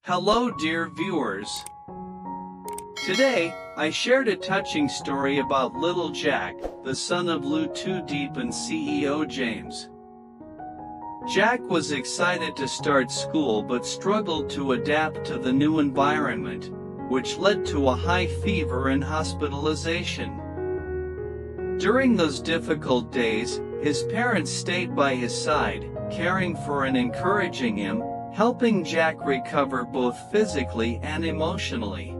Hello dear viewers. Today, I shared a touching story about little Jack, the son of lytutieu Diep and CEO James. Jack was excited to start school but struggled to adapt to the new environment, which led to a high fever and hospitalization. During those difficult days, his parents stayed by his side, caring for and encouraging him, helping Jack recover both physically and emotionally.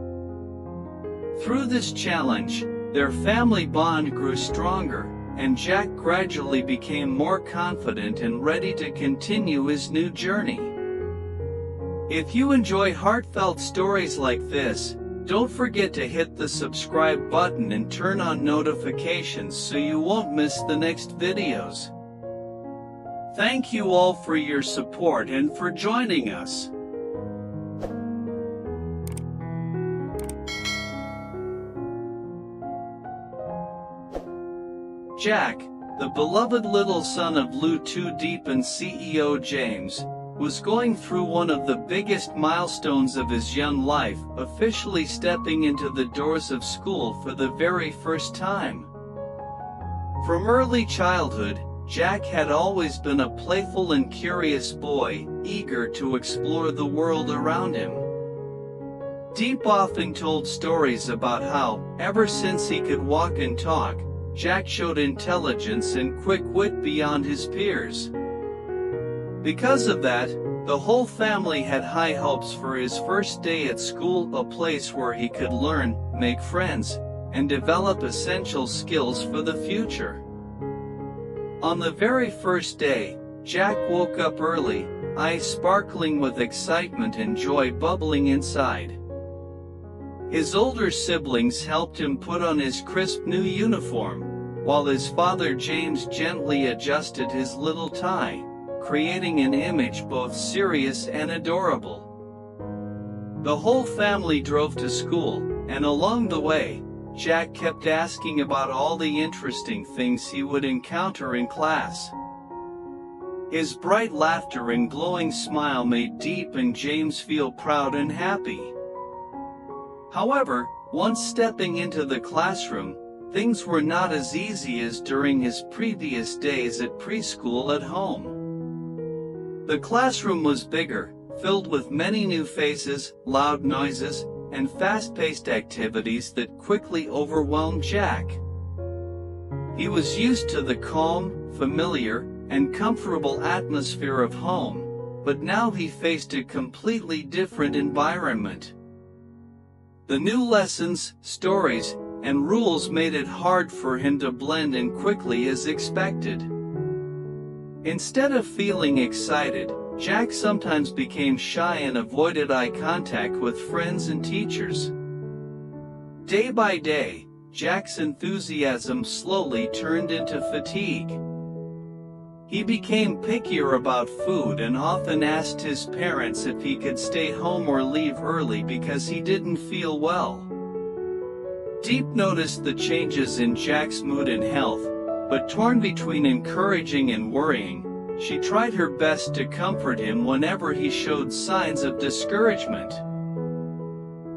Through this challenge, their family bond grew stronger, and Jack gradually became more confident and ready to continue his new journey. If you enjoy heartfelt stories like this, don't forget to hit the subscribe button and turn on notifications so you won't miss the next videos. Thank you all for your support and for joining us. Jack, the beloved little son of lytutieu Diep and CEO James, was going through one of the biggest milestones of his young life, officially stepping into the doors of school for the very first time. From early childhood, Jack had always been a playful and curious boy, eager to explore the world around him. Diep often told stories about how, ever since he could walk and talk, Jack showed intelligence and quick wit beyond his peers. Because of that, the whole family had high hopes for his first day at school, a place where he could learn, make friends, and develop essential skills for the future. On the very first day, Jack woke up early, eyes sparkling with excitement and joy bubbling inside. His older siblings helped him put on his crisp new uniform, while his father James gently adjusted his little tie, creating an image both serious and adorable. The whole family drove to school, and along the way, Jack kept asking about all the interesting things he would encounter in class. His bright laughter and glowing smile made Diep and James feel proud and happy. However, once stepping into the classroom, things were not as easy as during his previous days at preschool at home. The classroom was bigger, filled with many new faces, loud noises, and fast-paced activities that quickly overwhelmed Jack. He was used to the calm, familiar, and comfortable atmosphere of home, but now he faced a completely different environment. The new lessons, stories, and rules made it hard for him to blend in quickly as expected. Instead of feeling excited, Jack sometimes became shy and avoided eye contact with friends and teachers. Day by day, Jack's enthusiasm slowly turned into fatigue. He became pickier about food and often asked his parents if he could stay home or leave early because he didn't feel well. Diep noticed the changes in Jack's mood and health, but torn between encouraging and worrying, she tried her best to comfort him whenever he showed signs of discouragement.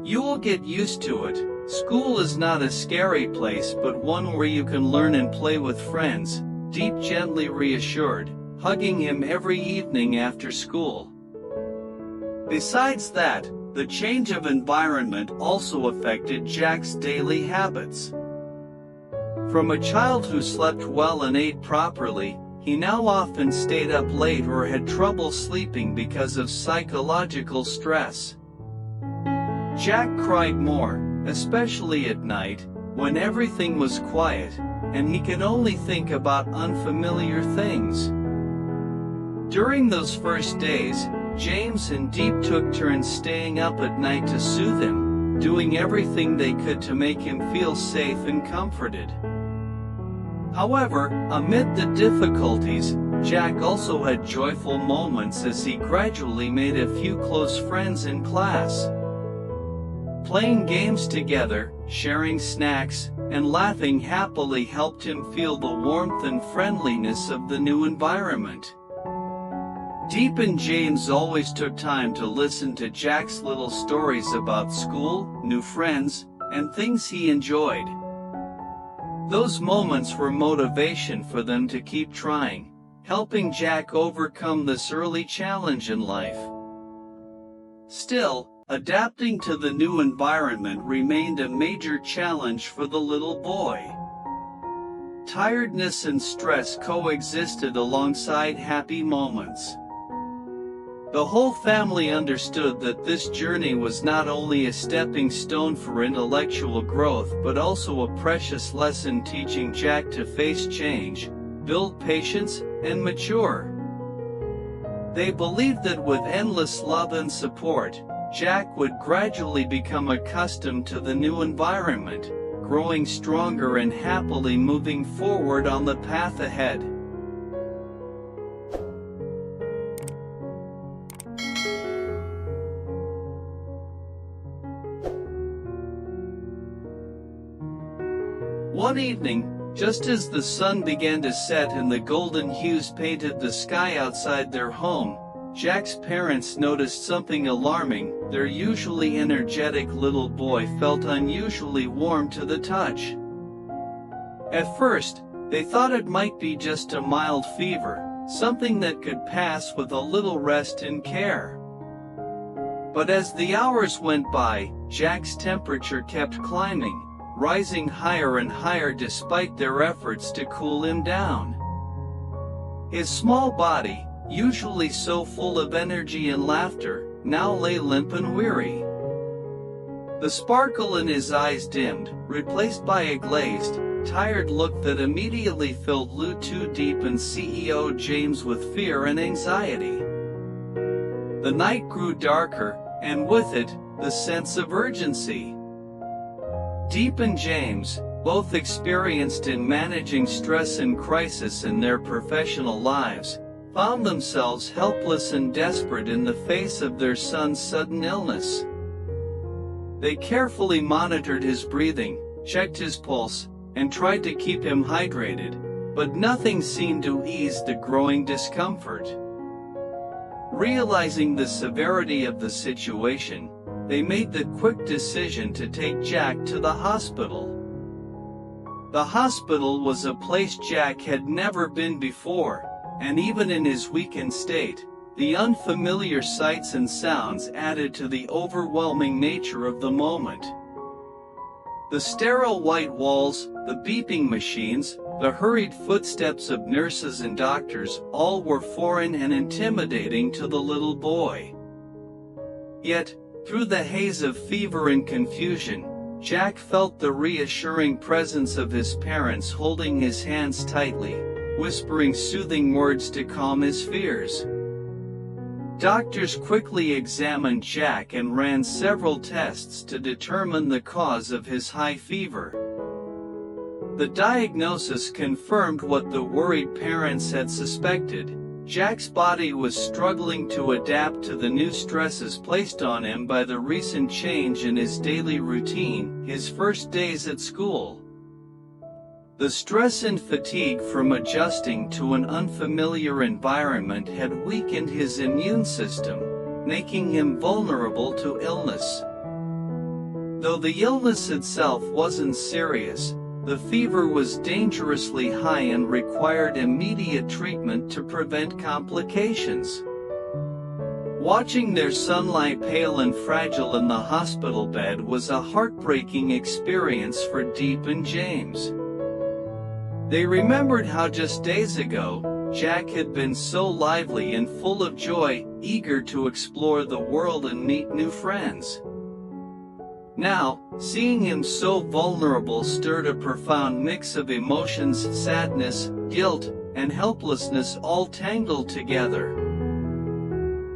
"You'll get used to it. School is not a scary place but one where you can learn and play with friends," Diep gently reassured, hugging him every evening after school. Besides that, the change of environment also affected Jack's daily habits. From a child who slept well and ate properly, he now often stayed up late or had trouble sleeping because of psychological stress. Jack cried more, especially at night, when everything was quiet, and he could only think about unfamiliar things. During those first days, James and Diep took turns staying up at night to soothe him, doing everything they could to make him feel safe and comforted. However, amid the difficulties, Jack also had joyful moments as he gradually made a few close friends in class. Playing games together, sharing snacks, and laughing happily helped him feel the warmth and friendliness of the new environment. Diep and James always took time to listen to Jack's little stories about school, new friends, and things he enjoyed. Those moments were motivation for them to keep trying, helping Jack overcome this early challenge in life. Still, adapting to the new environment remained a major challenge for the little boy. Tiredness and stress coexisted alongside happy moments. The whole family understood that this journey was not only a stepping stone for intellectual growth but also a precious lesson teaching Jack to face change, build patience, and mature. They believed that with endless love and support, Jack would gradually become accustomed to the new environment, growing stronger and happily moving forward on the path ahead. One evening, just as the sun began to set and the golden hues painted the sky outside their home, Jack's parents noticed something alarming. Their usually energetic little boy felt unusually warm to the touch. At first, they thought it might be just a mild fever, something that could pass with a little rest and care. But as the hours went by, Jack's temperature kept climbing, rising higher and higher despite their efforts to cool him down. His small body, usually so full of energy and laughter, now lay limp and weary. The sparkle in his eyes dimmed, replaced by a glazed, tired look that immediately filled lytutieu Diep and CEO James with fear and anxiety. The night grew darker, and with it, the sense of urgency. Diep and James, both experienced in managing stress and crisis in their professional lives, found themselves helpless and desperate in the face of their son's sudden illness. They carefully monitored his breathing, checked his pulse, and tried to keep him hydrated, but nothing seemed to ease the growing discomfort. Realizing the severity of the situation, they made the quick decision to take Jack to the hospital. The hospital was a place Jack had never been before, and even in his weakened state, the unfamiliar sights and sounds added to the overwhelming nature of the moment. The sterile white walls, the beeping machines, the hurried footsteps of nurses and doctors, all were foreign and intimidating to the little boy. Yet, through the haze of fever and confusion, Jack felt the reassuring presence of his parents holding his hands tightly, whispering soothing words to calm his fears. Doctors quickly examined Jack and ran several tests to determine the cause of his high fever. The diagnosis confirmed what the worried parents had suspected. Jack's body was struggling to adapt to the new stresses placed on him by the recent change in his daily routine, his first days at school. The stress and fatigue from adjusting to an unfamiliar environment had weakened his immune system, making him vulnerable to illness. Though the illness itself wasn't serious, the fever was dangerously high and required immediate treatment to prevent complications. Watching their son lie pale and fragile in the hospital bed was a heartbreaking experience for Diep and James. They remembered how just days ago, Jack had been so lively and full of joy, eager to explore the world and meet new friends. Now, seeing him so vulnerable stirred a profound mix of emotions: sadness, guilt, and helplessness all tangled together.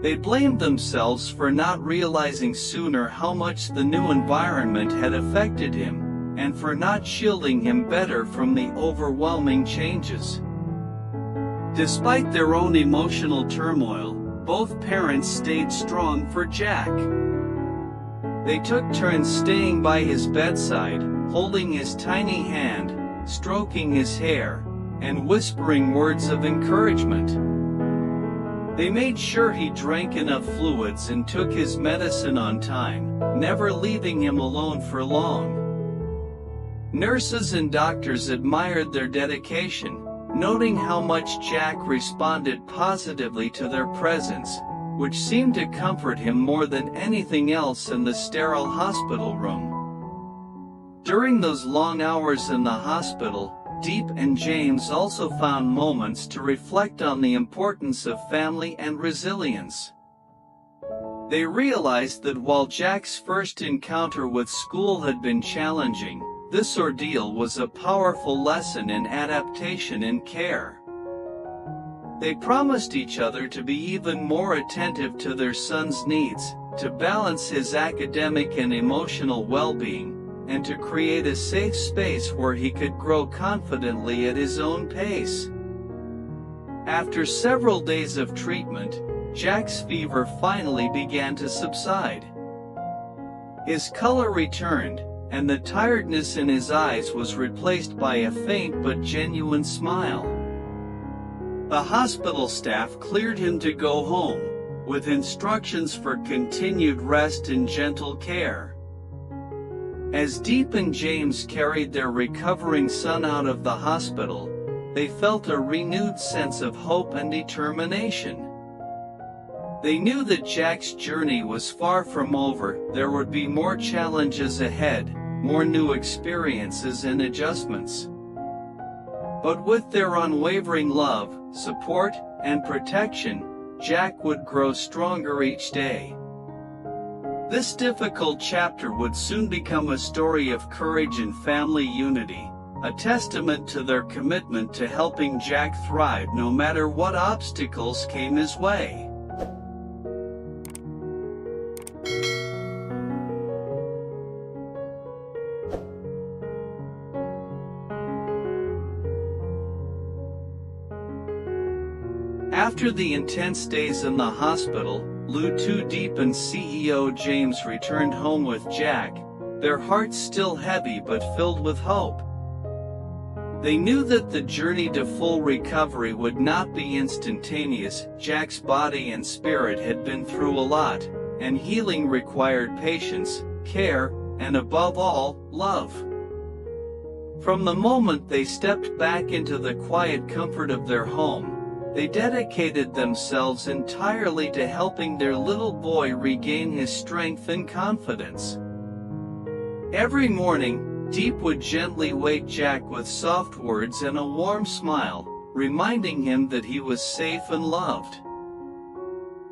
They blamed themselves for not realizing sooner how much the new environment had affected him, and for not shielding him better from the overwhelming changes. Despite their own emotional turmoil, both parents stayed strong for Jack. They took turns staying by his bedside, holding his tiny hand, stroking his hair, and whispering words of encouragement. They made sure he drank enough fluids and took his medicine on time, never leaving him alone for long. Nurses and doctors admired their dedication, noting how much Jack responded positively to their presence, which seemed to comfort him more than anything else in the sterile hospital room. During those long hours in the hospital, Diep and James also found moments to reflect on the importance of family and resilience. They realized that while Jack's first encounter with school had been challenging, this ordeal was a powerful lesson in adaptation and care. They promised each other to be even more attentive to their son's needs, to balance his academic and emotional well-being, and to create a safe space where he could grow confidently at his own pace. After several days of treatment, Jack's fever finally began to subside. His color returned, and the tiredness in his eyes was replaced by a faint but genuine smile. The hospital staff cleared him to go home, with instructions for continued rest and gentle care. As Diep and James carried their recovering son out of the hospital, they felt a renewed sense of hope and determination. They knew that Jack's journey was far from over. There would be more challenges ahead, more new experiences and adjustments. But with their unwavering love, support, and protection, Jack would grow stronger each day. This difficult chapter would soon become a story of courage and family unity, a testament to their commitment to helping Jack thrive no matter what obstacles came his way. After the intense days in the hospital, lytutieu Diep and CEO James returned home with Jack, their hearts still heavy but filled with hope. They knew that the journey to full recovery would not be instantaneous. Jack's body and spirit had been through a lot, and healing required patience, care, and above all, love. From the moment they stepped back into the quiet comfort of their home, they dedicated themselves entirely to helping their little boy regain his strength and confidence. Every morning, Diep would gently wake Jack with soft words and a warm smile, reminding him that he was safe and loved.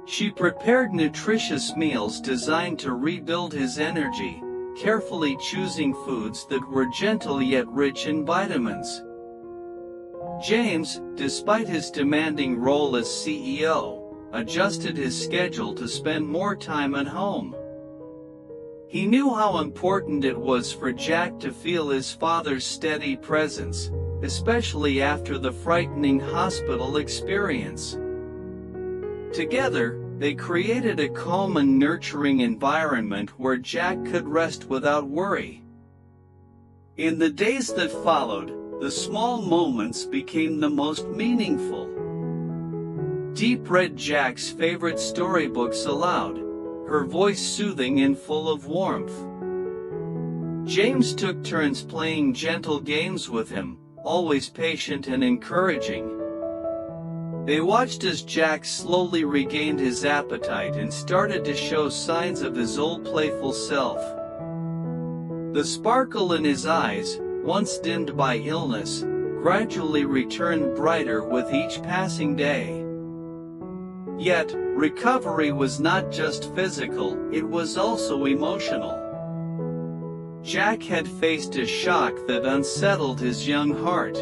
She prepared nutritious meals designed to rebuild his energy, carefully choosing foods that were gentle yet rich in vitamins. James, despite his demanding role as CEO, adjusted his schedule to spend more time at home. He knew how important it was for Jack to feel his father's steady presence, especially after the frightening hospital experience. Together, they created a calm and nurturing environment where Jack could rest without worry. In the days that followed, the small moments became the most meaningful. Diep read Jack's favorite storybooks aloud, her voice soothing and full of warmth. James took turns playing gentle games with him, always patient and encouraging. They watched as Jack slowly regained his appetite and started to show signs of his old playful self. The sparkle in his eyes, once dimmed by illness, gradually returned brighter with each passing day. Yet, recovery was not just physical, it was also emotional. Jack had faced a shock that unsettled his young heart.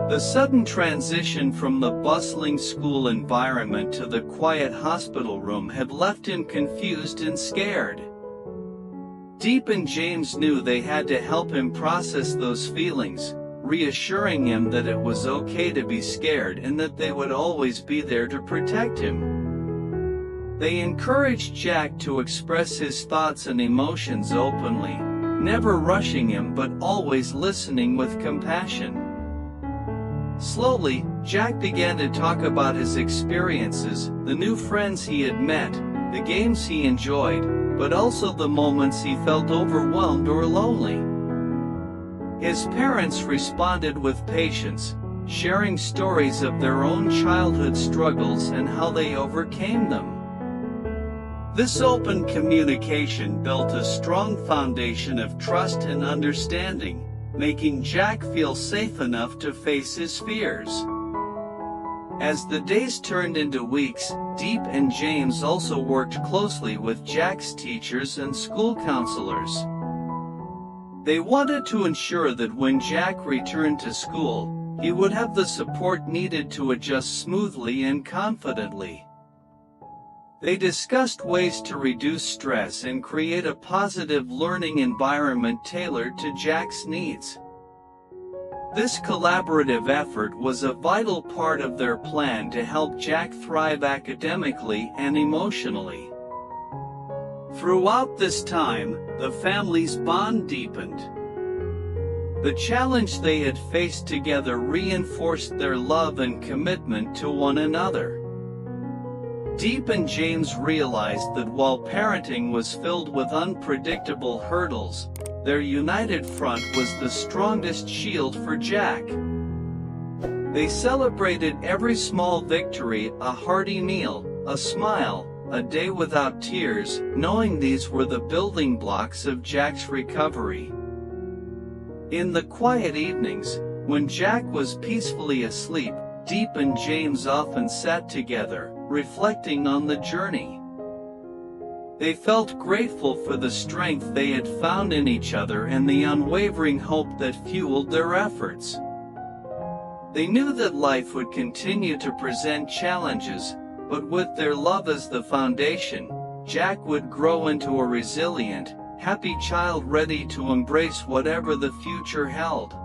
The sudden transition from the bustling school environment to the quiet hospital room had left him confused and scared. Diep and James knew they had to help him process those feelings, reassuring him that it was okay to be scared and that they would always be there to protect him. They encouraged Jack to express his thoughts and emotions openly, never rushing him but always listening with compassion. Slowly, Jack began to talk about his experiences, the new friends he had met, the games he enjoyed, but also the moments he felt overwhelmed or lonely. His parents responded with patience, sharing stories of their own childhood struggles and how they overcame them. This open communication built a strong foundation of trust and understanding, making Jack feel safe enough to face his fears. As the days turned into weeks, Diep and James also worked closely with Jack's teachers and school counselors. They wanted to ensure that when Jack returned to school, he would have the support needed to adjust smoothly and confidently. They discussed ways to reduce stress and create a positive learning environment tailored to Jack's needs. This collaborative effort was a vital part of their plan to help Jack thrive academically and emotionally. Throughout this time, the family's bond deepened. The challenge they had faced together reinforced their love and commitment to one another. Diep and James realized that while parenting was filled with unpredictable hurdles, their united front was the strongest shield for Jack. They celebrated every small victory, a hearty meal, a smile, a day without tears, knowing these were the building blocks of Jack's recovery. In the quiet evenings, when Jack was peacefully asleep, Diep and James often sat together, reflecting on the journey. They felt grateful for the strength they had found in each other and the unwavering hope that fueled their efforts. They knew that life would continue to present challenges, but with their love as the foundation, Jack would grow into a resilient, happy child ready to embrace whatever the future held.